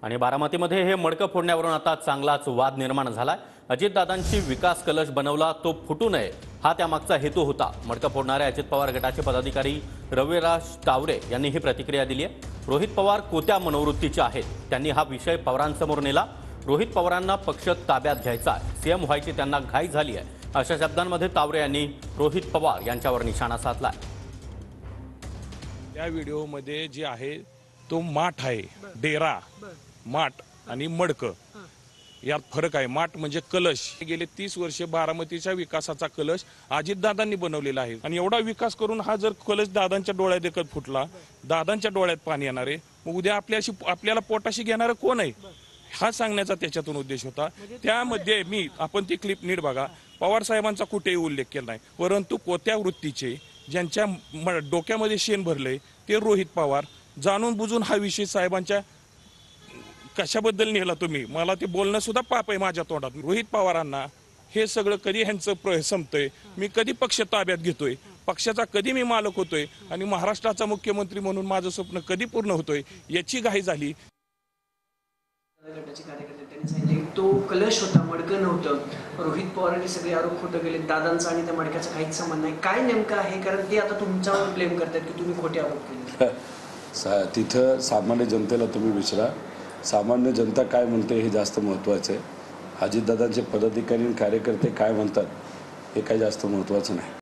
आणि बारामतीमध्ये हे मडकं फोडण्यावरून आता चांगलाच वाद निर्माण झालाय। अजितदादांची विकास कलश बनवला तो फुटू नये हा त्यामागचा हेतू होता। मडकं फोडणारे अजित पवार गटाचे पदाधिकारी रविराज तावरे यांनी ही प्रतिक्रिया दिली आहे। रोहित पवार कोत्या मनोवृत्तीचे आहेत, त्यांनी हा विषय पवारांसमोर नेला। रोहित पवारांना पक्ष ताब्यात घ्यायचा आहे, सीएम व्हायची त्यांना घाई झाली आहे, अशा शब्दांमध्ये तावरे यांनी रोहित पवार यांच्यावर निशाणा साधलाय। त्या व्हिडिओमध्ये जे आहे तो माठ आहे, डेरा माठ आणि मडकं यात फरक आहे। माठ म्हणजे कलश, गेले 30 वर्षे बारामतीच्या विकासाचा कलश अजितदादांनी बनवलेला आहे आणि एवढा विकास करून हा जर कलश दादांच्या डोळ्यात देखत फुटला, दादांच्या डोळ्यात पाणी येणार आहे, मग उद्या आपल्याला पोटाशी घेणारं कोण आहे हा सांगण्याचा त्याच्यातून उद्देश होता। त्यामध्ये आपण ती क्लिप नीट बघा, पवार साहेबांचा कुठेही उल्लेख केला नाही, परंतु कोत्या वृत्तीचे ज्यांच्या डोक्यामध्ये शेण भरले ते रोहित पवार जाणून बुजून हा विषय साहेबांच्या कशाबद्दल नेला तुम्ही, मला ते बोलणं सुद्धा पाप आहे माझ्या तोंडात। रोहित पवारांना हे सगळं कधी ह्यांचं संपतंय, मी कधी पक्ष ताब्यात घेतोय, पक्षाचा कधी मी मालक होतोय आणि महाराष्ट्राचा मुख्यमंत्री म्हणून माझं स्वप्न कधी पूर्ण होतोय याची घाई झाली। गटाचे कार्यकर्ते त्यांनी सांगितले तो कलश होता, मडकं नव्हतं। रोहित पवारांनी सगळे आरोप खोटे केले, दादांचा आणि त्या मडक्याचा काहीच संबंध नाही। काय नेमकं आहे, कारण ते आता तुमच्यावर ब्लेम करतात की तुम्ही खोटे आरोप केले। तिथं सामान्य जनतेला तुम्ही विचारा, सामान्य जनता काय म्हणते हे जास्त महत्त्वाचं आहे। अजितदादांचे पदाधिकारी आणि कार्यकर्ते काय म्हणतात हे काही जास्त महत्त्वाचं नाही।